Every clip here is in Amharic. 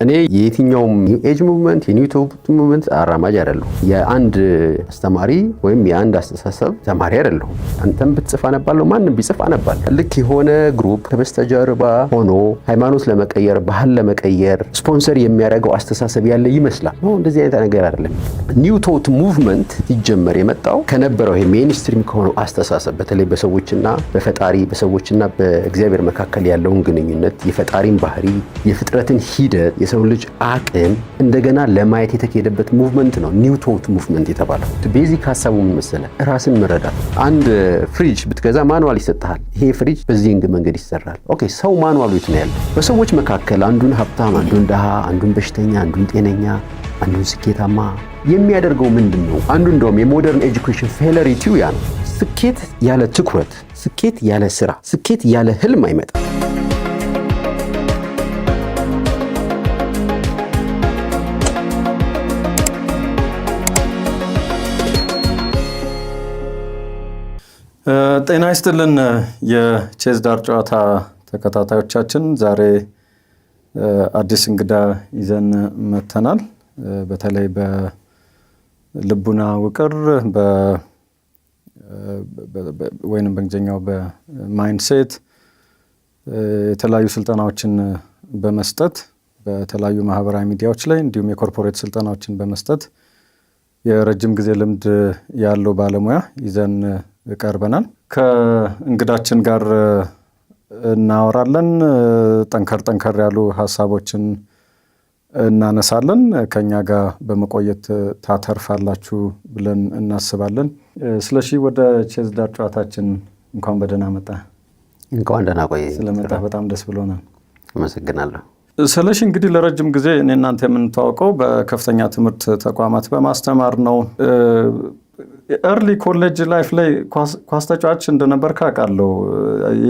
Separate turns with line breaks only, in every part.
እኔ የየትኛውም ኒው ኤጅ ሙቭመንት የኒው ቶት ሙቭመንት አራማጅ አይደለሁም። የአንድ አስተማሪ ወይም የአንድ አስተሳሰብ ተማሪ አይደለሁም። አንተም ብትጽፍ አነባለሁ፣ ማንም ቢጽፍ አነባለሁ። ልክ የሆነ ግሩፕ ከበስተጀርባ ሆኖ ሃይማኖት ለመቀየር ባህል ለመቀየር ስፖንሰር የሚያደርገው አስተሳሰብ ያለ ይመስላል። እንደዚህ አይነት ነገር አይደለም። ኒው ቶት ሙቭመንት ሲጀመር የመጣው ከነበረው ይሄ ሜንስትሪም ከሆነው አስተሳሰብ በተለይ በሰዎችና በፈጣሪ በሰዎችና በእግዚአብሔር መካከል ያለውን ግንኙነት የፈጣሪን ባህሪ የፍጥረትን ሂደት የሰው ልጅ አቅም እንደገና ለማየት የተካሄደበት ሙቭመንት ነው ኒው ቶት ሙቭመንት የተባለው። ቤዚክ ሀሳቡ ምን መሰለህ? ራስን መረዳት። አንድ ፍሪጅ ብትገዛ ማኑዋል ይሰጥሃል። ይሄ ፍሪጅ በዚህ መንገድ ይሰራል። ኦኬ፣ ሰው ማኑዋሉ የት ነው ያለው? በሰዎች መካከል አንዱን ሀብታም፣ አንዱን ደሃ፣ አንዱን በሽተኛ፣ አንዱን ጤነኛ፣ አንዱን ስኬታማ የሚያደርገው ምንድን ነው? አንዱ እንደውም የሞደርን ኤጁኬሽን ፌለሪቲው ያ ነው። ስኬት ያለ ትኩረት፣ ስኬት ያለ ስራ፣ ስኬት ያለ ህልም አይመጣም።
ጤና ይስጥልን የቼዝ ዳር ጨዋታ ተከታታዮቻችን፣ ዛሬ አዲስ እንግዳ ይዘን መተናል። በተለይ በልቡና ውቅር ወይንም በእንግሊዝኛው በማይንድሴት የተለያዩ ስልጠናዎችን በመስጠት በተለያዩ ማህበራዊ ሚዲያዎች ላይ እንዲሁም የኮርፖሬት ስልጠናዎችን በመስጠት የረጅም ጊዜ ልምድ ያለው ባለሙያ ይዘን ቀርበናል። ከእንግዳችን ጋር እናወራለን። ጠንከር ያሉ ሀሳቦችን እናነሳለን። ከኛ ጋር በመቆየት ታተርፋላችሁ ብለን እናስባለን። ስለሺ፣ ወደ ቼዝ ዳር ጨዋታችን እንኳን በደህና መጣ።
እንኳን ደህና ቆየ።
ስለመጣ በጣም ደስ ብሎናል።
አመሰግናለሁ።
ስለሺ፣ እንግዲህ ለረጅም ጊዜ እኔ እናንተ የምንታወቀው በከፍተኛ ትምህርት ተቋማት በማስተማር ነው። ኤርሊ ኮሌጅ ላይፍ ላይ ኳስ ተጫዋች እንደነበር ካውቃለሁ።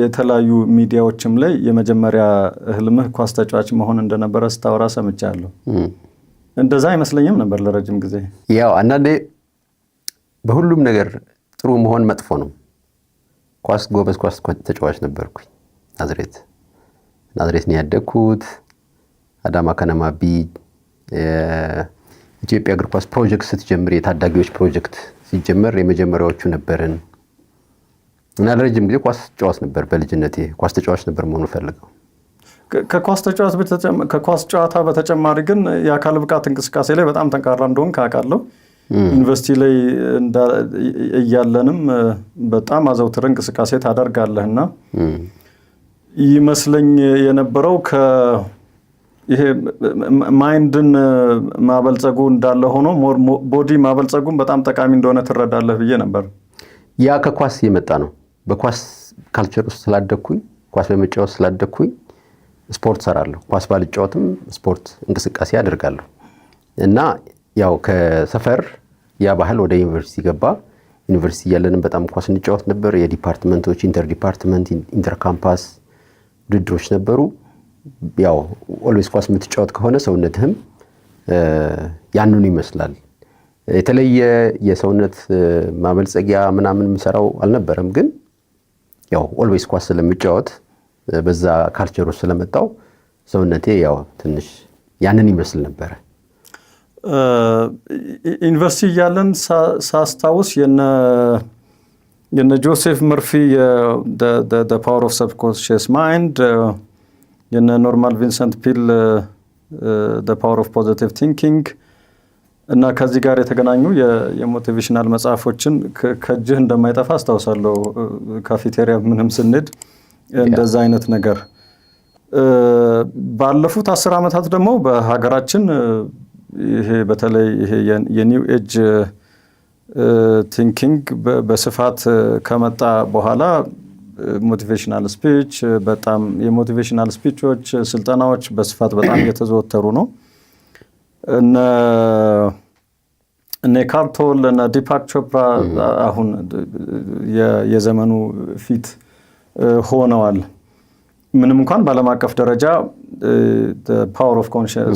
የተለያዩ ሚዲያዎችም ላይ የመጀመሪያ ህልምህ ኳስ ተጫዋች መሆን እንደነበረ ስታወራ ሰምቻለሁ። እንደዛ አይመስለኝም ነበር ለረጅም ጊዜ።
ያው አንዳንዴ በሁሉም ነገር ጥሩ መሆን መጥፎ ነው። ጎበዝ ኳስ ተጫዋች ነበርኩኝ። ናዝሬት ነው ያደግኩት። አዳማ ከነማ ቢ ኢትዮጵያ እግር ኳስ ፕሮጀክት ስትጀምር የታዳጊዎች ፕሮጀክት ሲጀመር የመጀመሪያዎቹ ነበርን እና ለረጅም ጊዜ ኳስ ተጫዋች ነበር። በልጅነቴ ኳስ ተጫዋች ነበር መሆን ፈልገው።
ከኳስ ጨዋታ በተጨማሪ ግን የአካል ብቃት እንቅስቃሴ ላይ በጣም ጠንካራ እንደሆን ካውቃለሁ። ዩኒቨርሲቲ ላይ እያለንም በጣም አዘውትር እንቅስቃሴ ታደርጋለህና ይመስለኝ የነበረው ይሄ ማይንድን ማበልጸጉ እንዳለ ሆኖ ቦዲ ማበልጸጉን በጣም ጠቃሚ እንደሆነ ትረዳለህ ብዬ ነበር።
ያ ከኳስ የመጣ ነው። በኳስ ካልቸር ውስጥ ስላደግኩኝ፣ ኳስ በመጫወት ስላደግኩኝ ስፖርት ሰራለሁ። ኳስ ባልጫወትም ስፖርት እንቅስቃሴ አደርጋለሁ እና ያው ከሰፈር ያ ባህል ወደ ዩኒቨርሲቲ ገባ። ዩኒቨርሲቲ ያለንም በጣም ኳስ እንጫወት ነበር። የዲፓርትመንቶች ኢንተር ዲፓርትመንት ኢንተር ካምፓስ ውድድሮች ነበሩ። ያው ኦልዌስ ኳስ የምትጫወት ከሆነ ሰውነትህም ያንኑ ይመስላል። የተለየ የሰውነት ማበልጸጊያ ምናምን የምሰራው አልነበረም። ግን ያው ኦልዌስ ኳስ ስለምጫወት በዛ ካልቸር ውስጥ ስለመጣው ሰውነቴ ያው ትንሽ ያንን ይመስል ነበረ።
ዩኒቨርሲቲ ያለን ሳስታውስ የነ ጆሴፍ መርፊ the power of subconscious mind የነ ኖርማን ቪንሰንት ፒል the power of positive thinking እና ከዚህ ጋር የተገናኙ የሞቲቬሽናል መጽሐፎችን ከእጅህ እንደማይጠፋ አስታውሳለሁ። ካፌቴሪያ ምንም ስንሄድ እንደዛ አይነት ነገር። ባለፉት 10 ዓመታት ደግሞ በሀገራችን ይሄ በተለይ ይሄ የኒው ኤጅ ቲንኪንግ በስፋት ከመጣ በኋላ ሞቲቬሽናል ስፒች በጣም የሞቲቬሽናል ስፒቾች ስልጠናዎች በስፋት በጣም እየተዘወተሩ ነው። እነ ካርቶል እና ዲፓክ ቾፕራ አሁን የዘመኑ ፊት ሆነዋል። ምንም እንኳን በዓለም አቀፍ ደረጃ ፓወር ኦፍ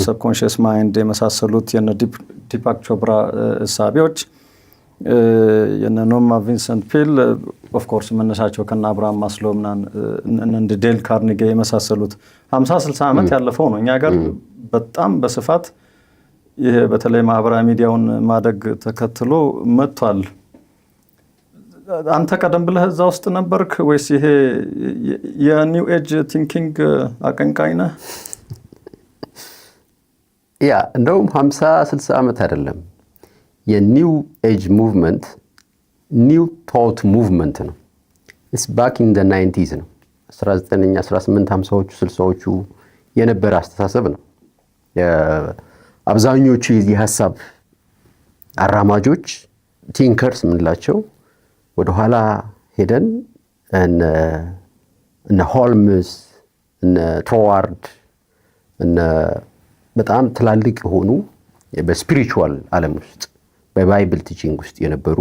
ሰብኮንሽስ ማይንድ የመሳሰሉት የነ ዲፓክ ቾፕራ እሳቤዎች የነ ኖማ ቪንሰንት ፒል ኦፍ ኮርስ መነሻቸው ከነ አብርሃም ማስሎ እንደ ዴል ካርኒጌ የመሳሰሉት 50-60 ዓመት ያለፈው ነው። እኛ ጋር በጣም በስፋት ይሄ በተለይ ማህበራዊ ሚዲያውን ማደግ ተከትሎ መጥቷል። አንተ ቀደም ብለህ እዛ ውስጥ ነበርክ ወይስ ይሄ የኒው ኤጅ ቲንኪንግ አቀንቃኝ ነህ?
ያ እንደውም 50-60 ዓመት አይደለም። የኒው ኤጅ ሙቭመንት ኒው ቶት ሙቭመንት ነው። ኢትስ ባክ ኢን ዘ 90s ነው። 1850ዎቹ 60ዎቹ የነበረ አስተሳሰብ ነው። አብዛኞቹ የዚህ ሐሳብ አራማጆች ቲንከርስ ምንላቸው ወደኋላ ሄደን እነ ሆልምስ እነ ቶዋርድ እነ በጣም ትላልቅ የሆኑ በስፒሪቹዋል ዓለም ውስጥ በባይብል ቲቺንግ ውስጥ የነበሩ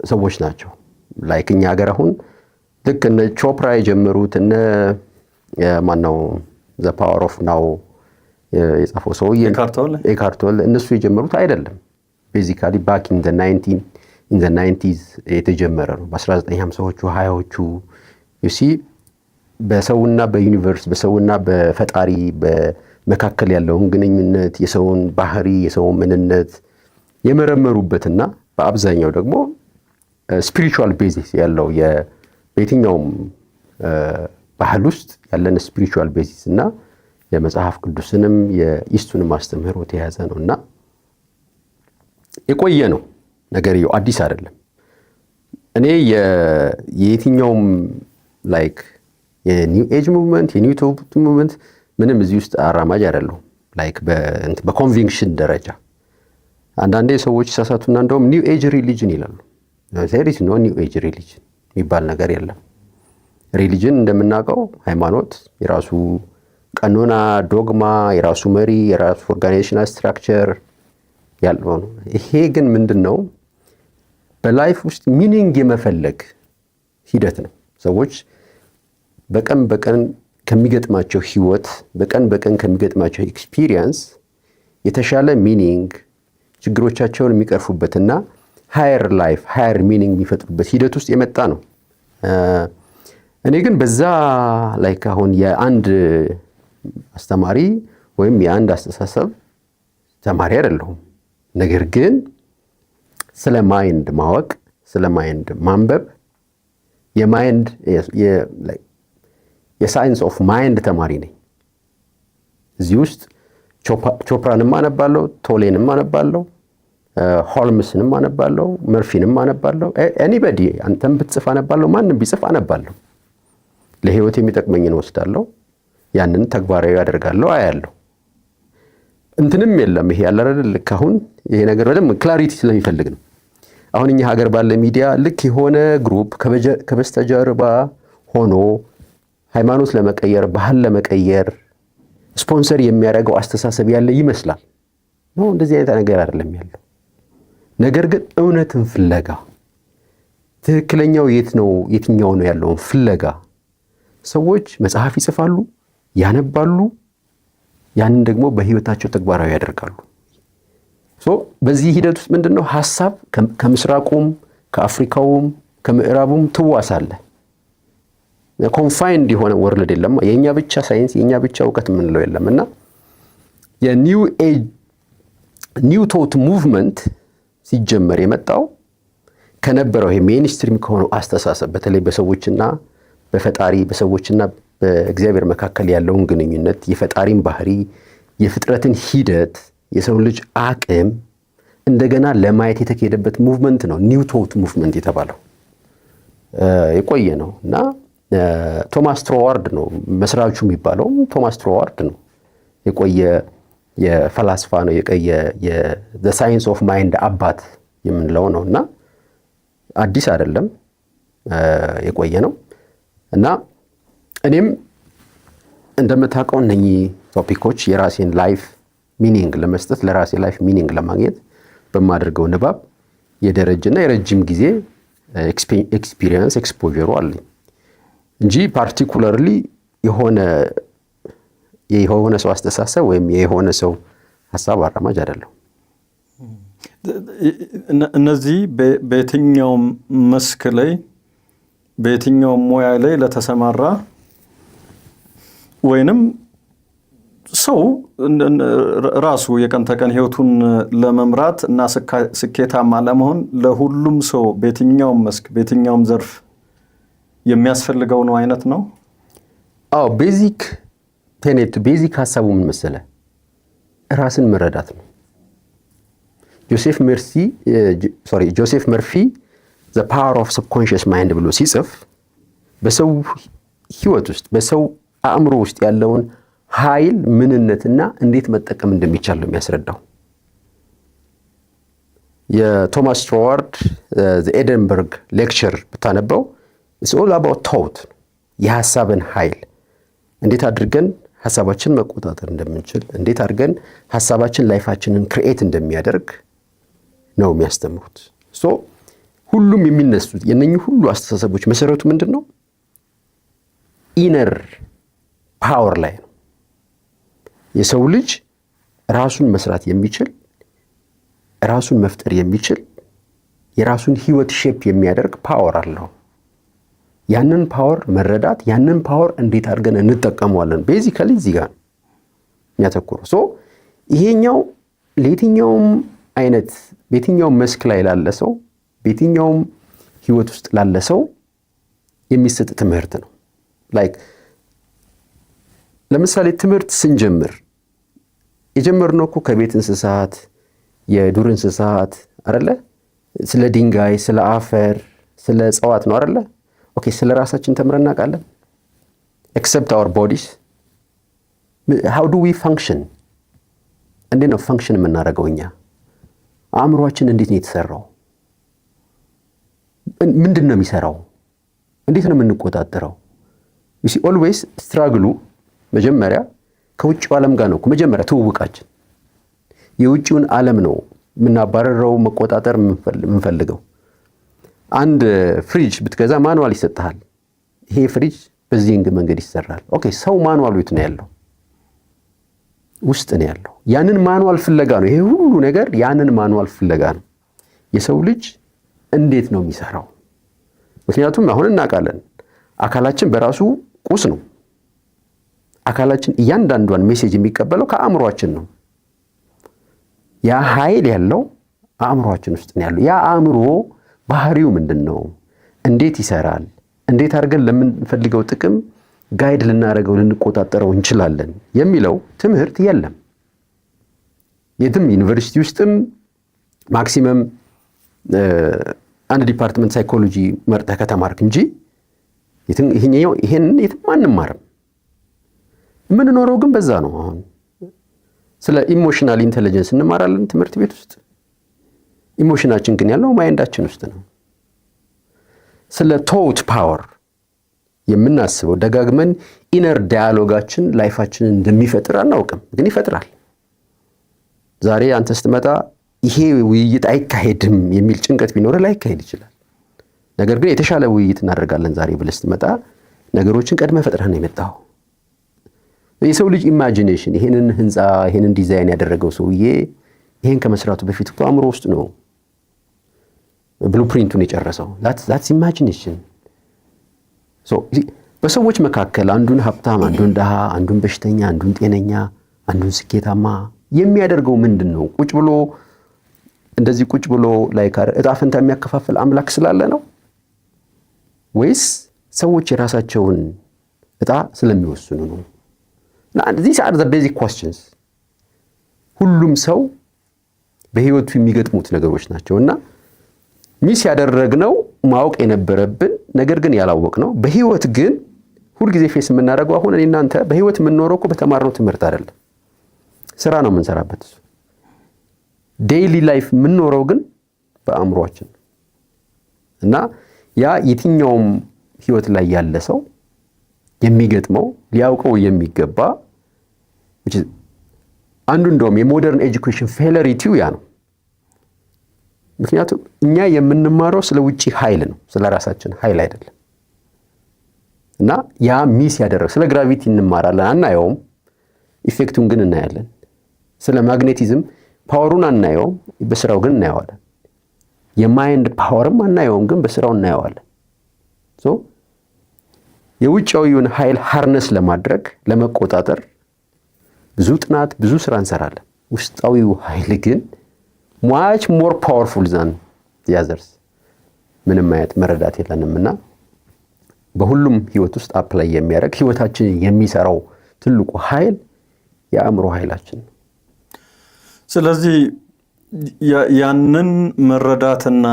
ሰዎች ናቸው። ላይክ እኛ ሀገር አሁን ልክ እነ ቾፕራ የጀመሩት እነ ማነው ዘ ፓወር ኦፍ ናው የጻፈው ሰውዬ ኤካርት ቶለ እነሱ የጀመሩት አይደለም። ቤዚካሊ ባክ ኢን ዘ 90s የተጀመረ ነው። በ1950ዎቹ 20ዎቹ ዩሲ በሰውና በዩኒቨርስ በሰውና በፈጣሪ በመካከል ያለውን ግንኙነት የሰውን ባህሪ የሰውን ምንነት የመረመሩበትና በአብዛኛው ደግሞ ስፒሪቹዋል ቤዚስ ያለው በየትኛውም ባህል ውስጥ ያለን ስፒሪቹዋል ቤዚስ እና የመጽሐፍ ቅዱስንም የኢስቱንም አስተምህሮት የያዘ ነውና የቆየ ነው ነገርየው፣ አዲስ አይደለም። እኔ የየትኛውም ላይክ የኒው ኤጅ ሙቭመንት የኒው ቶት ሙቭመንት ምንም እዚህ ውስጥ አራማጅ አይደለሁም። ላይክ በኮንቪክሽን ደረጃ አንዳንዴ ሰዎች ሳሳቱና እንደውም ኒው ኤጅ ሪሊጅን ይላሉ። ዜሪስ ኖ ኒው ኤጅ ሪሊጅን የሚባል ነገር የለም። ሪሊጅን እንደምናውቀው ሃይማኖት የራሱ ቀኖና፣ ዶግማ፣ የራሱ መሪ፣ የራሱ ኦርጋናይዜሽናል ስትራክቸር ያለው ነው። ይሄ ግን ምንድነው? በላይፍ ውስጥ ሚኒንግ የመፈለግ ሂደት ነው። ሰዎች በቀን በቀን ከሚገጥማቸው ህይወት በቀን በቀን ከሚገጥማቸው ኤክስፒሪየንስ የተሻለ ሚኒንግ ችግሮቻቸውን የሚቀርፉበትና ሃየር ላይፍ ሃየር ሚኒንግ የሚፈጥሩበት ሂደት ውስጥ የመጣ ነው። እኔ ግን በዛ ላይክ አሁን የአንድ አስተማሪ ወይም የአንድ አስተሳሰብ ተማሪ አይደለሁም። ነገር ግን ስለ ማይንድ ማወቅ ስለ ማይንድ ማንበብ የማይንድ የሳይንስ ኦፍ ማይንድ ተማሪ ነኝ። እዚህ ውስጥ ቾፕራንም አነባለሁ፣ ቶሌንም አነባለሁ፣ ሆልምስንም አነባለሁ፣ መርፊንም አነባለሁ። ኤኒባዲ አንተም ብትጽፍ አነባለሁ፣ ማንም ቢጽፍ አነባለሁ። ለህይወት የሚጠቅመኝን ወስዳለሁ፣ ያንን ተግባራዊ ያደርጋለሁ፣ አያለሁ። እንትንም የለም ይሄ ያለ አይደል? ልክ አሁን ይሄ ነገር በደንብ ክላሪቲ ስለሚፈልግ ነው። አሁን እኛ ሀገር ባለ ሚዲያ ልክ የሆነ ግሩፕ ከበስተጀርባ ሆኖ ሃይማኖት ለመቀየር ባህል ለመቀየር ስፖንሰር የሚያደርገው አስተሳሰብ ያለ ይመስላል። ነው እንደዚህ አይነት ነገር አይደለም ያለው። ነገር ግን እውነትን ፍለጋ ትክክለኛው የትኛው ነው ያለውን ፍለጋ ሰዎች መጽሐፍ ይጽፋሉ፣ ያነባሉ፣ ያንን ደግሞ በህይወታቸው ተግባራዊ ያደርጋሉ። በዚህ ሂደት ውስጥ ምንድነው ሐሳብ ከምስራቁም ከአፍሪካውም ከምዕራቡም ትዋሳለ። ኮንፋይንድ የሆነ ወርልድ የለም። የኛ ብቻ ሳይንስ የኛ ብቻ ዕውቀት ምንለው የለምና የኒው ኤጅ ኒው ቶት ሙቭመንት ሲጀመር የመጣው ከነበረው ይሄ ሜንስትሪም ከሆነው አስተሳሰብ በተለይ በሰዎችና በፈጣሪ በሰዎችና በእግዚአብሔር መካከል ያለውን ግንኙነት የፈጣሪን ባህሪ የፍጥረትን ሂደት የሰው ልጅ አቅም እንደገና ለማየት የተካሄደበት ሙቭመንት ነው ኒው ቶት ሙቭመንት የተባለው። የቆየ ነው እና ቶማስ ትሮዋርድ ነው መስራቹ የሚባለው። ቶማስ ትሮዋርድ ነው የቆየ የፈላስፋ ነው the science of mind አባት የምንለው ነው እና አዲስ አይደለም የቆየ ነው እና እኔም እንደምታውቀው እነኚህ ቶፒኮች የራሴን ላይፍ ሚኒንግ ለመስጠት ለራሴ ላይፍ ሚኒንግ ለማግኘት በማደርገው ንባብ የደረጀና የረጅም ጊዜ ኤክስፒሪየንስ ኤክስፖዠሩ አለኝ እንጂ ፓርቲኩላርሊ የሆነ ሰው አስተሳሰብ ወይም የሆነ ሰው ሐሳብ አራማጅ አይደለም።
እነዚህ በየትኛውም መስክ ላይ በየትኛውም ሙያ ላይ ለተሰማራ ወይንም ሰው ራሱ የቀን ተቀን ህይወቱን ለመምራት እና ስኬታማ ለመሆን ለሁሉም ሰው በየትኛውም መስክ በየትኛውም ዘርፍ የሚያስፈልገው ነው አይነት ነው።
አዎ ቤዚክ ሀሳቡ ምን መሰለ? ራስን መረዳት ነው። ጆሴፍ መርፊ ዘ ፓወር ኦፍ ሰብኮንሽስ ማይንድ ብሎ ሲጽፍ በሰው ህይወት ውስጥ በሰው አእምሮ ውስጥ ያለውን ኃይል ምንነትና እንዴት መጠቀም እንደሚቻል ነው የሚያስረዳው። የቶማስ ስቱዋርት ዘ ኤደንበርግ ሌክቸር ብታነበው ኢትስ ኦል አባውት ቶት፣ የሐሳብን ኃይል እንዴት አድርገን ሐሳባችን መቆጣጠር እንደምንችል፣ እንዴት አድርገን ሐሳባችን ላይፋችንን ክሪኤት እንደሚያደርግ ነው የሚያስተምሩት። ሁሉም የሚነሱት የነኚህ ሁሉ አስተሳሰቦች መሰረቱ ምንድን ነው? ኢነር ፓወር ላይ ነው። የሰው ልጅ ራሱን መስራት የሚችል ራሱን መፍጠር የሚችል የራሱን ህይወት ሼፕ የሚያደርግ ፓወር አለው። ያንን ፓወር መረዳት፣ ያንን ፓወር እንዴት አድርገን እንጠቀመዋለን፣ ቤዚካሊ እዚህ ጋር ነው የሚያተኩረው። ይሄኛው ለየትኛውም አይነት በየትኛውም መስክ ላይ ላለ ሰው በየትኛውም ህይወት ውስጥ ላለ ሰው የሚሰጥ ትምህርት ነው። ለምሳሌ ትምህርት ስንጀምር የጀመርነው እኮ ከቤት እንስሳት የዱር እንስሳት አይደለ? ስለ ድንጋይ፣ ስለ አፈር፣ ስለ እጽዋት ነው አይደለ? ኦኬ፣ ስለ ራሳችን ተምረን እናውቃለን? except our bodies how do we function? እንዴት ነው ፈንክሽን የምናደርገው እኛ? አእምሮአችን እንዴት ነው የተሰራው? ምንድን ነው የሚሰራው? እንዴት ነው የምንቆጣጠረው? you see always struggle መጀመሪያ ከውጭው ዓለም ጋር ነው መጀመሪያ ትውውቃችን። የውጭውን ዓለም ነው የምናባረረው፣ መቆጣጠር የምንፈልገው። አንድ ፍሪጅ ብትገዛ ማኑዋል ይሰጥሃል። ይሄ ፍሪጅ በዚህ መንገድ ይሰራል። ኦኬ፣ ሰው ማኑዋሉ የት ነው ያለው? ውስጥ ነው ያለው። ያንን ማኑዋል ፍለጋ ነው ይሄ ሁሉ ነገር፣ ያንን ማኑዋል ፍለጋ ነው። የሰው ልጅ እንዴት ነው የሚሰራው? ምክንያቱም አሁን እናውቃለን አካላችን በራሱ ቁስ ነው። አካላችን እያንዳንዷን ሜሴጅ የሚቀበለው ከአእምሮአችን ነው። ያ ኃይል ያለው አእምሮአችን ውስጥ ነው ያለው። ያ አእምሮ ባህሪው ምንድነው? እንዴት ይሰራል? እንዴት አድርገን ለምንፈልገው ጥቅም ጋይድ ልናደርገው ልንቆጣጠረው እንችላለን የሚለው ትምህርት የለም። የትም ዩኒቨርሲቲ ውስጥም ማክሲመም አንድ ዲፓርትመንት ሳይኮሎጂ መርጠህ ከተማርክ እንጂ ይሄን የትም አንማርም። የምንኖረው ግን በዛ ነው። አሁን ስለ ኢሞሽናል ኢንተለጀንስ እንማራለን ትምህርት ቤት ውስጥ። ኢሞሽናችን ግን ያለው ማይንዳችን ውስጥ ነው። ስለ ቶት ፓወር የምናስበው ደጋግመን ኢነር ዳያሎጋችን ላይፋችንን እንደሚፈጥር አናውቅም፣ ግን ይፈጥራል። ዛሬ አንተ ስትመጣ ይሄ ውይይት አይካሄድም የሚል ጭንቀት ቢኖር ላይካሄድ ይችላል። ነገር ግን የተሻለ ውይይት እናደርጋለን ዛሬ ብለህ ስትመጣ ነገሮችን ቀድመህ ፈጥረህ ነው የመጣው። የሰው ልጅ ኢማጂኔሽን ይሄንን ህንፃ ይሄንን ዲዛይን ያደረገው ሰውዬ ይሄን ከመስራቱ በፊት እኮ አእምሮ ውስጥ ነው ብሉፕሪንቱን የጨረሰው። that's imagination። በሰዎች መካከል አንዱን ሀብታም፣ አንዱን ደሃ፣ አንዱን በሽተኛ፣ አንዱን ጤነኛ፣ አንዱን ስኬታማ የሚያደርገው ምንድን ነው? ቁጭ ብሎ እንደዚህ ቁጭ ብሎ እጣ ፈንታ የሚያከፋፍል አምላክ ስላለ ነው ወይስ ሰዎች የራሳቸውን እጣ ስለሚወስኑ ነው? these are the basic questions። ሁሉም ሰው በህይወቱ የሚገጥሙት ነገሮች ናቸውና ሚስ ያደረግነው ማወቅ የነበረብን ነገር ግን ያላወቅነው በህይወት ግን ሁልጊዜ ፌስ የምናደርገው አሁን እኔ እናንተ በህይወት የምንኖረው እኮ በተማርነው ትምህርት አይደለም። ስራ ነው የምንሰራበት። ዴይሊ ላይፍ የምንኖረው ግን በአእምሮአችን እና ያ የትኛውም ህይወት ላይ ያለ ሰው የሚገጥመው ሊያውቀው የሚገባ አንዱ እንደውም የሞደርን ኤጁኬሽን ፌለሪቲው ያ ነው። ምክንያቱም እኛ የምንማረው ስለ ውጪ ኃይል ነው፣ ስለ ራሳችን ኃይል አይደለም። እና ያ ሚስ ያደረገ ስለ ግራቪቲ እንማራለን፣ አናየውም፣ ኢፌክቱን ግን እናያለን። ስለ ማግኔቲዝም ፓወሩን አናየውም፣ በስራው ግን እናየዋለን። የማይንድ ፓወርም አናየውም፣ ግን በስራው እናየዋለን። የውጫዊውን ኃይል ሃርነስ ለማድረግ ለመቆጣጠር ብዙ ጥናት ብዙ ስራ እንሰራለን። ውስጣዊው ኃይል ግን much more powerful than the others ምንም አይነት መረዳት የለንምና በሁሉም ህይወት ውስጥ አፕላይ የሚያደርግ ህይወታችን የሚሰራው ትልቁ ኃይል የአእምሮ ኃይላችን ነው።
ስለዚህ ያንን መረዳትና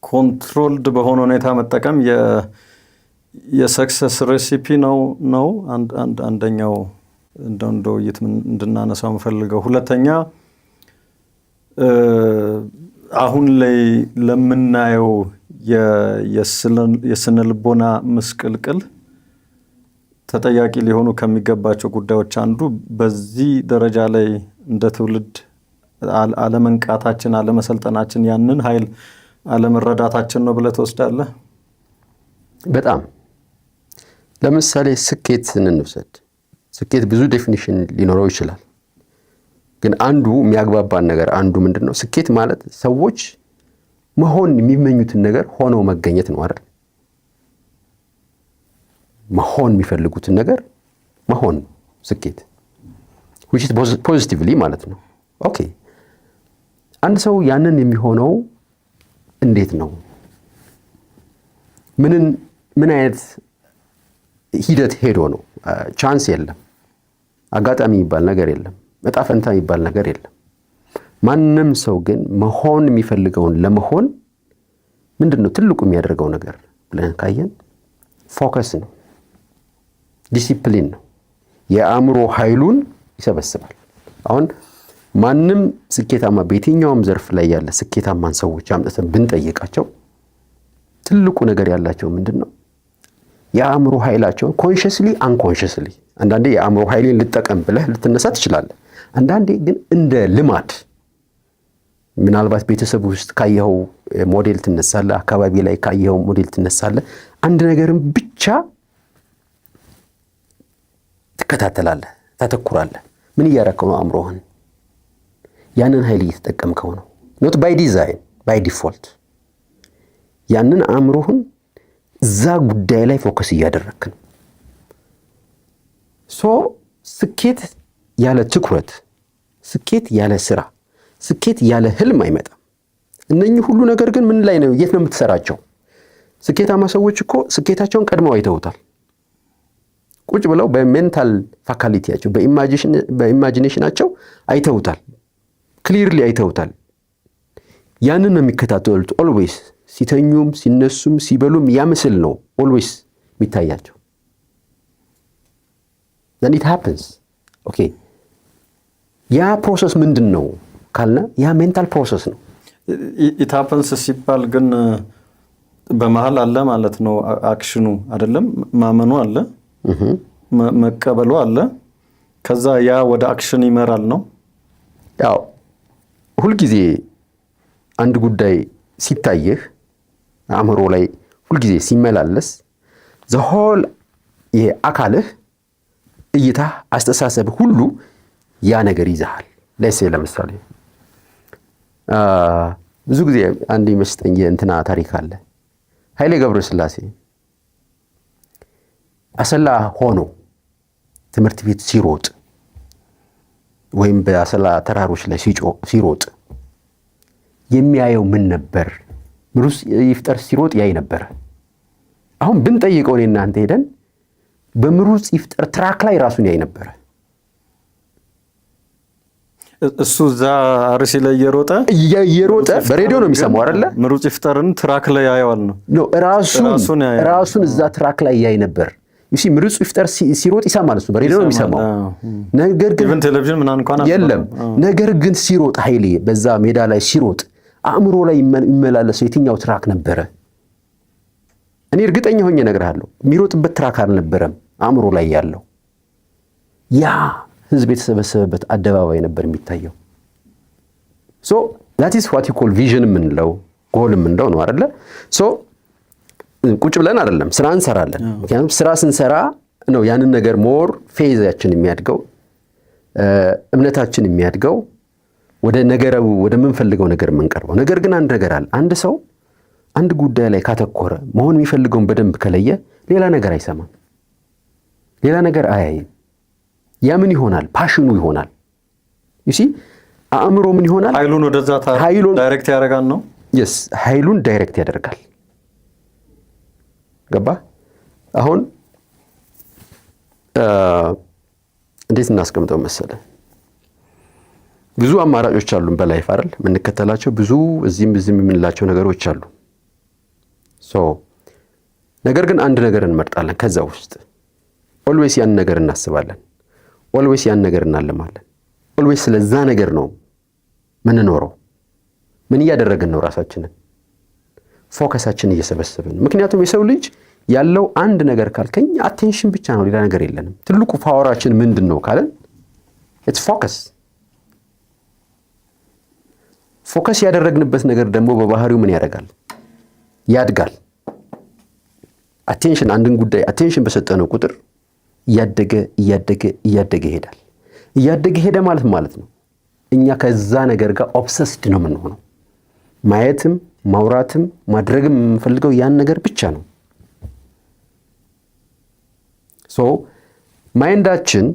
ኮንትሮልድ በሆነ ሁኔታ መጠቀም የሰክሰስ ሬሲፒ ነው። አንደኛው እንደው እንድናነሳው የምፈልገው። ሁለተኛ አሁን ላይ ለምናየው የስነ ልቦና ምስቅልቅል ተጠያቂ ሊሆኑ ከሚገባቸው ጉዳዮች አንዱ በዚህ ደረጃ ላይ እንደ ትውልድ አለመንቃታችን፣ አለመሰልጠናችን፣ ያንን ኃይል አለመረዳታችን ነው ብለህ ትወስዳለህ?
በጣም ለምሳሌ ስኬትን እንውሰድ። ስኬት ብዙ ዴፊኒሽን ሊኖረው ይችላል። ግን አንዱ የሚያግባባን ነገር አንዱ ምንድነው? ስኬት ማለት ሰዎች መሆን የሚመኙትን ነገር ሆነው መገኘት ነው አይደል? መሆን የሚፈልጉትን ነገር መሆን ስኬት which is positively ማለት ነው። ኦኬ አንድ ሰው ያንን የሚሆነው እንዴት ነው? ምን አይነት ሂደት ሄዶ ነው? ቻንስ የለም፣ አጋጣሚ የሚባል ነገር የለም፣ እጣ ፈንታ የሚባል ነገር የለም። ማንም ሰው ግን መሆን የሚፈልገውን ለመሆን ምንድነው ትልቁ የሚያደርገው ነገር ብለን ካየን ፎከስ ነው፣ ዲሲፕሊን ነው። የአእምሮ ኃይሉን ይሰበስባል። አሁን ማንም ስኬታማ በየትኛውም ዘርፍ ላይ ያለ ስኬታማን ሰዎች አምጥተን ብንጠይቃቸው ትልቁ ነገር ያላቸው ምንድነው? የአእምሮ ኃይላቸውን ኮንሺየስሊ አንኮንሺየስሊ፣ አንዳንዴ የአእምሮ ኃይልን ልጠቀም ብለህ ልትነሳ ትችላለህ። አንዳንዴ ግን እንደ ልማድ ምናልባት ቤተሰብ ውስጥ ካየኸው ሞዴል ትነሳለህ፣ አካባቢ ላይ ካየኸው ሞዴል ትነሳለህ። አንድ ነገርን ብቻ ትከታተላለህ፣ ታተኩራለህ። ምን እያደረከው ነው? አእምሮህን ያንን ኃይል እየተጠቀምከው ነው። ኖት ባይ ዲዛይን ባይ ዲፎልት ያንን አእምሮህን እዛ ጉዳይ ላይ ፎከስ እያደረክ ነው። ስኬት ያለ ትኩረት፣ ስኬት ያለ ስራ፣ ስኬት ያለ ህልም አይመጣም። እነኚህ ሁሉ ነገር ግን ምን ላይ ነው? የት ነው የምትሰራቸው? ስኬታማ ሰዎች እኮ ስኬታቸውን ቀድመው አይተውታል። ቁጭ ብለው በሜንታል ፋካሊቲያቸው በኢማጂኔሽናቸው አይተውታል። ክሊርሊ አይተውታል። ያንን ነው የሚከታተሉት። ኦልዌይስ ሲተኙም ሲነሱም ሲበሉም ያ ምስል ነው ኦልዌይስ የሚታያቸው። then it happens ኦኬ ያ ፕሮሰስ ምንድነው ካልነ ያ ሜንታል ፕሮሰስ ነው።
it happens ሲባል ግን በመሃል አለ ማለት ነው አክሽኑ አይደለም። ማመኑ አለ፣ መቀበሉ አለ፣ ከዛ ያ ወደ አክሽን ይመራል ነው።
ያው ሁልጊዜ አንድ ጉዳይ ሲታየህ አእምሮ ላይ ሁልጊዜ ሲመላለስ ዘሆል የአካልህ እይታ አስተሳሰብ ሁሉ ያ ነገር ይዛሃል። ለምሳሌ ብዙ ጊዜ አንድ ይመስጠኝ እንትና ታሪክ አለ። ኃይሌ ገብረስላሴ አሰላ ሆኖ ትምህርት ቤት ሲሮጥ ወይም በአሰላ ተራሮች ላይ ሲሮጥ የሚያየው ምን ነበር? ምሩጽ ይፍጠር ሲሮጥ ያይ ነበር። አሁን ብንጠይቀው እኔና አንተ ሄደን በምሩጽ ይፍጠር ትራክ ላይ ራሱን ያይ ነበር።
እሱ እዛ አርሲ ላይ
እየሮጠ በሬዲዮ ነው የሚሰማው አይደለ?
ምሩጽ ይፍጠርን ትራክ ላይ ያየዋል ነው
ራሱን እዛ ትራክ ላይ ያይ ነበር። ይሲ ምሩጽ ይፍጠር ሲሮጥ ይሰማል፣ እሱ በሬዲዮ ነው የሚሰማው። ነገር ግን
ኢቭን ቴሌቪዥን ምን እንኳን
የለም። ነገር ግን ሲሮጥ ኃይሌ በዛ ሜዳ ላይ ሲሮጥ አእምሮ ላይ ይመላለሰው የትኛው ትራክ ነበረ? እኔ እርግጠኛ ሆኜ እነግርሃለሁ የሚሮጥበት ትራክ አልነበረም አእምሮ ላይ ያለው። ያ ህዝብ የተሰበሰበበት አደባባይ ነበር የሚታየው። that is what you call vision የምንለው ጎል የምንለው ነው አይደለ? ቁጭ ብለን አይደለም ስራ እንሰራለን። ምክንያቱም ስራ ስንሰራ ነው ያንን ነገር ሞር ፌዛችን የሚያድገው እምነታችን የሚያድገው ወደ ምንፈልገው ነገር የምንቀርበው። ነገር ግን አንድ ነገር አለ። አንድ ሰው አንድ ጉዳይ ላይ ካተኮረ መሆን የሚፈልገውን በደንብ ከለየ ሌላ ነገር አይሰማም፣ ሌላ ነገር አያይም። ያ ምን ይሆናል? ፓሽኑ ይሆናል። ዩሲ አእምሮ ምን ይሆናል?
ኃይሉን ወደዛ ዳይሬክት ያደርጋል ነው።
የስ ኃይሉን ዳይሬክት ያደርጋል። ገባ? አሁን እንዴት እናስቀምጠው መሰለ? ብዙ አማራጮች አሉን በላይፍ አይደል? የምንከተላቸው ብዙ እዚህም የምንላቸው ነገሮች አሉ። ነገር ግን አንድ ነገር እንመርጣለን። ከዛ ውስጥ ኦልዌይስ ያን ነገር እናስባለን። ኦልዌይስ ያን ነገር እናለማለን። ኦልዌይስ ስለዛ ነገር ነው ምንኖረው። ምን እያደረግን ነው? ራሳችንን ፎከሳችን እየሰበሰብን። ምክንያቱም የሰው ልጅ ያለው አንድ ነገር ካልከኝ አቴንሽን ብቻ ነው፣ ሌላ ነገር የለንም። ትልቁ ፓወራችን ምንድን ነው ካለን ኢትስ ፎከስ። ፎከስ ያደረግንበት ነገር ደግሞ በባህሪው ምን ያደርጋል? ያድጋል። አቴንሽን አንድን ጉዳይ አቴንሽን በሰጠነው ቁጥር እያደገ ይሄዳል። እያደገ ሄደ ማለት ነው እኛ ከዛ ነገር ጋር ኦብሰስድ ነው የምንሆነው። ማየትም ማውራትም ማድረግም የምንፈልገው ያን ነገር ብቻ ነው። ማይንዳችን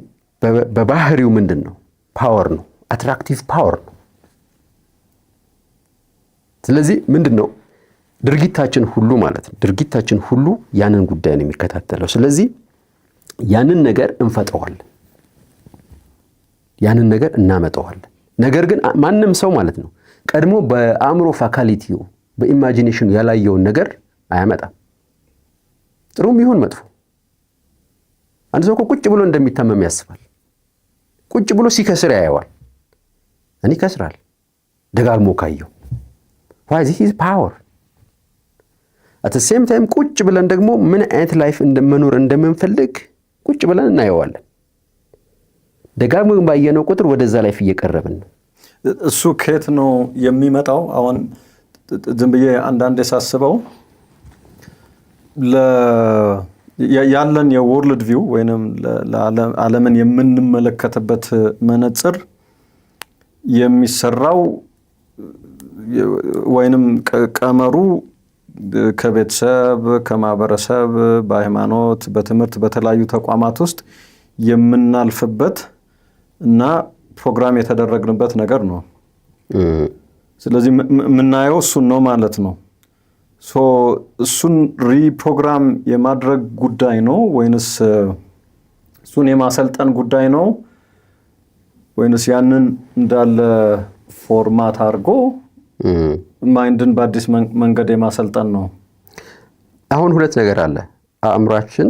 በባህሪው ምንድን ነው? ፓወር ነው። አትራክቲቭ ፓወር ነው። ስለዚህ ምንድን ነው ድርጊታችን ሁሉ ማለት ነው። ድርጊታችን ሁሉ ያንን ጉዳይ ነው የሚከታተለው። ስለዚህ ያንን ነገር እንፈጥረዋለን፣ ያንን ነገር እናመጣዋለን። ነገር ግን ማንም ሰው ማለት ነው ቀድሞ በአእምሮ ፋካሊቲው በኢማጂኔሽኑ ያላየውን ነገር አያመጣም፣ ጥሩም ይሁን መጥፎ። አንድ ሰው ቁጭ ብሎ እንደሚታመም ያስባል። ቁጭ ብሎ ሲከስር ያየዋል። እኔ ከስራል ደጋግሞ ካየው why this is power at the same time ቁጭ ብለን ደግሞ ምን አይነት ላይፍ እንደመኖር እንደምንፈልግ ቁጭ ብለን እናየዋለን። ደጋግሞ ባየነው ቁጥር ወደዛ ላይፍ እየቀረብን ነው።
እሱ ከየት ነው የሚመጣው? አሁን ዝም ብዬ አንዳንዴ ሳስበው ያለን የወርልድ ቪው ወይንም ዓለምን የምንመለከትበት መነጽር የሚሰራው ወይንም ቀመሩ ከቤተሰብ፣ ከማህበረሰብ፣ በሃይማኖት፣ በትምህርት፣ በተለያዩ ተቋማት ውስጥ የምናልፍበት እና ፕሮግራም የተደረግንበት ነገር ነው። ስለዚህ የምናየው እሱን ነው ማለት ነው። እሱን ሪፕሮግራም የማድረግ ጉዳይ ነው ወይንስ እሱን የማሰልጠን ጉዳይ ነው ወይንስ ያንን እንዳለ ፎርማት አድርጎ ማይንድን በአዲስ መንገድ የማሰልጠን ነው?
አሁን ሁለት ነገር አለ። አእምሯችን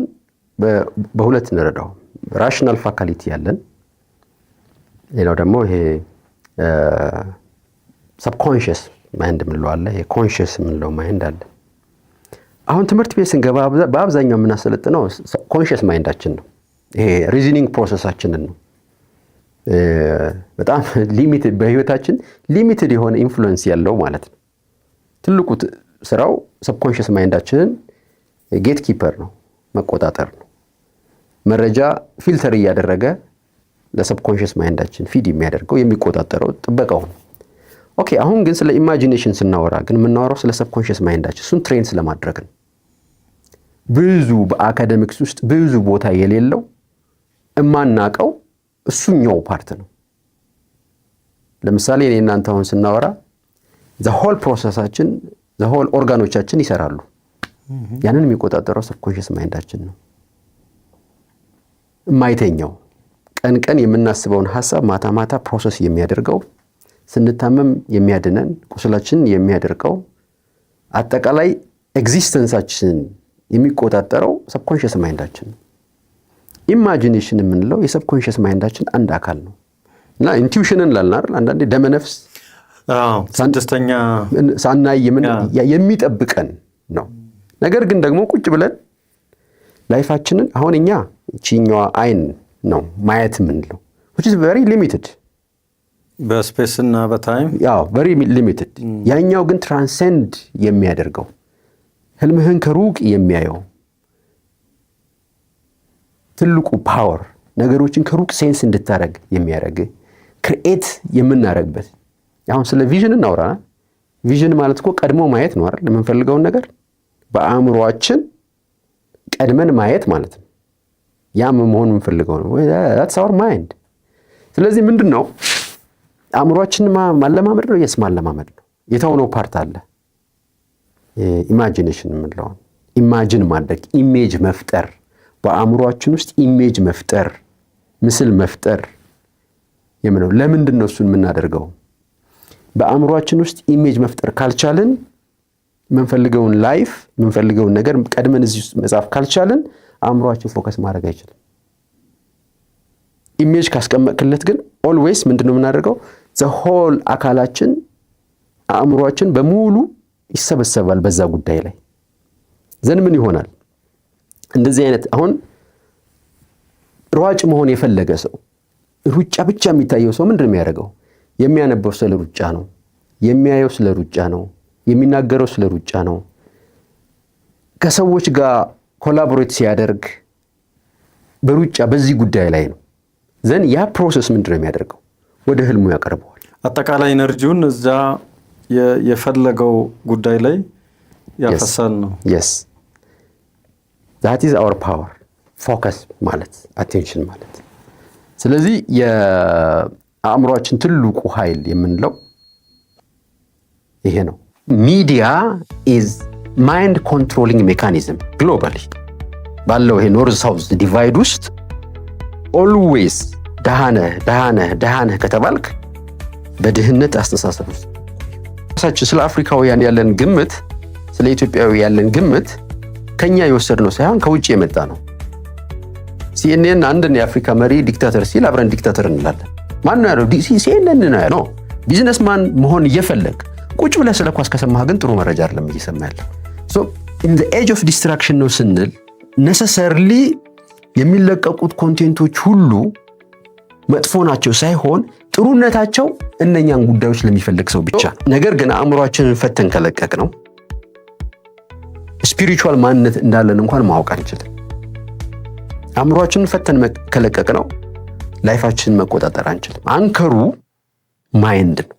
በሁለት እንረዳው። ራሽናል ፋካሊቲ ያለን፣ ሌላው ደግሞ ይሄ ሰብኮንሽስ ማይንድ የምንለው አለ። ይሄ ኮንሽስ የምንለው ማይንድ አለ። አሁን ትምህርት ቤት ስንገባ በአብዛኛው የምናሰለጥነው ኮንሽስ ማይንዳችን ነው። ይሄ ሪዝኒንግ ፕሮሰሳችንን ነው። በጣም ሊሚትድ በህይወታችን ሊሚትድ የሆነ ኢንፍሉዌንስ ያለው ማለት ነው። ትልቁ ስራው ሰብኮንሽስ ማይንዳችንን ጌት ኪፐር ነው፣ መቆጣጠር ነው። መረጃ ፊልተር እያደረገ ለሰብኮንሽስ ማይንዳችን ፊድ የሚያደርገው የሚቆጣጠረው ጥበቃው ነው። ኦኬ፣ አሁን ግን ስለ ኢማጂኔሽን ስናወራ ግን የምናወራው ስለ ሰብኮንሽስ ማይንዳችን እሱን ትሬን ስለማድረግ ነው። ብዙ በአካደሚክስ ውስጥ ብዙ ቦታ የሌለው እማናቀው እሱኛው ፓርት ነው። ለምሳሌ እኔ እናንተ አሁን ስናወራ the whole ፕሮሰሳችን the whole ኦርጋኖቻችን ይሰራሉ። ያንን የሚቆጣጠረው ሰብኮንሽስ ማይንዳችን ነው። የማይተኛው ቀን ቀን የምናስበውን ሐሳብ ማታ ማታ ፕሮሰስ የሚያደርገው፣ ስንታመም የሚያድነን፣ ቁስላችን የሚያደርቀው፣ አጠቃላይ ኤግዚስተንሳችን የሚቆጣጠረው ሰብኮንሽስ ማይንዳችን ነው። ኢማጂኔሽን የምንለው የሰብኮንሽስ ማይንዳችን አንድ አካል ነው እና ኢንቲዩሽንን ላልናር አንዳንዴ ደመነፍስ
ስድስተኛ
ሳናይ የሚጠብቀን ነው። ነገር ግን ደግሞ ቁጭ ብለን ላይፋችንን አሁን እኛ እቺኛዋ አይን ነው ማየት የምንለው which is very limited
በስፔስ እና በታይም
very limited። ያኛው ግን ትራንሰንድ የሚያደርገው ህልምህን ከሩቅ የሚያየው ትልቁ ፓወር ነገሮችን ከሩቅ ሴንስ እንድታረግ የሚያደርግ ክሬኤት የምናረግበት። አሁን ስለ ቪዥን እናውራ። ቪዥን ማለት እኮ ቀድሞ ማየት ነው አይደል? የምንፈልገውን ነገር በአእምሮአችን ቀድመን ማየት ማለት ነው። ያም መሆን የምንፈልገው ነው። that's our mind። ስለዚህ ምንድነው አእምሮአችን ማለማመድ ነው። የስ ማለማመድ ነው። የተውነው ፓርት አለ። ኢማጂኔሽን የምንለው ኢማጂን ማድረግ፣ ኢሜጅ መፍጠር፣ በአእምሮአችን ውስጥ ኢሜጅ መፍጠር፣ ምስል መፍጠር የምንለው። ለምንድን ነው እሱን የምናደርገው? በአእምሮአችን ውስጥ ኢሜጅ መፍጠር ካልቻልን የምንፈልገውን ላይፍ የምንፈልገውን ነገር ቀድመን እዚህ ውስጥ መጻፍ ካልቻልን አእምሮአችን ፎከስ ማድረግ አይችልም። ኢሜጅ ካስቀመጥክለት ግን ኦልዌይስ ምንድነው የምናደርገው? ዘ ሆል አካላችን አእምሮአችን በሙሉ ይሰበሰባል በዛ ጉዳይ ላይ። ዘን ምን ይሆናል? እንደዚህ አይነት አሁን ሯጭ መሆን የፈለገ ሰው ሩጫ ብቻ የሚታየው ሰው ምንድነው የሚያደርገው? የሚያነበው ስለ ሩጫ ነው፣ የሚያየው ስለ ሩጫ ነው፣ የሚናገረው ስለ ሩጫ ነው። ከሰዎች ጋር ኮላቦሬት ሲያደርግ በሩጫ በዚህ ጉዳይ ላይ ነው። ዘን ያ ፕሮሰስ ምንድነው የሚያደርገው? ወደ ህልሙ ያቀርበዋል።
አጠቃላይ ኤነርጂውን እዛ የፈለገው ጉዳይ ላይ ያፈሳል ነው።
yes that is our power focus ማለት attention ማለት። ስለዚህ የአእምሮአችን ትልቁ ኃይል የምንለው ይሄ ነው። ሚዲያ is mind controlling mechanism globally ባለው ይሄ ኖርዝ ሳውዝ ዲቫይድ ውስጥ always ደሃነህ ከተባልክ በድህነት አስተሳሰብ ውስጥ ስለ አፍሪካውያን ያለን ግምት፣ ስለ ኢትዮጵያዊ ያለን ግምት ከኛ የወሰድነው ሳይሆን ከውጭ የመጣ ነው። ሲኤንኤን አንድን የአፍሪካ መሪ ዲክታተር ሲል አብረን ዲክታተር እንላለን። ማን ነው ያለው? ሲኤንኤን ነው ያለው። ቢዝነስማን መሆን እየፈለግ ቁጭ ብለህ ስለ ኳስ ከሰማህ ግን ጥሩ መረጃ አይደለም እየሰማ ያለው። ሶ ኢን ዘ ኤጅ ኦፍ ዲስትራክሽን ነው ስንል ነሰሰርሊ የሚለቀቁት ኮንቴንቶች ሁሉ መጥፎ ናቸው ሳይሆን ጥሩነታቸው እነኛን ጉዳዮች ለሚፈልግ ሰው ብቻ። ነገር ግን አእምሮአችንን ፈተን ከለቀቅ ነው ስፒሪቹዋል ማንነት እንዳለን እንኳን ማወቅ አንችልም። አእምሮአችንን ፈተን ከለቀቅ ነው ላይፋችንን መቆጣጠር አንችልም። አንከሩ ማይንድ ነው።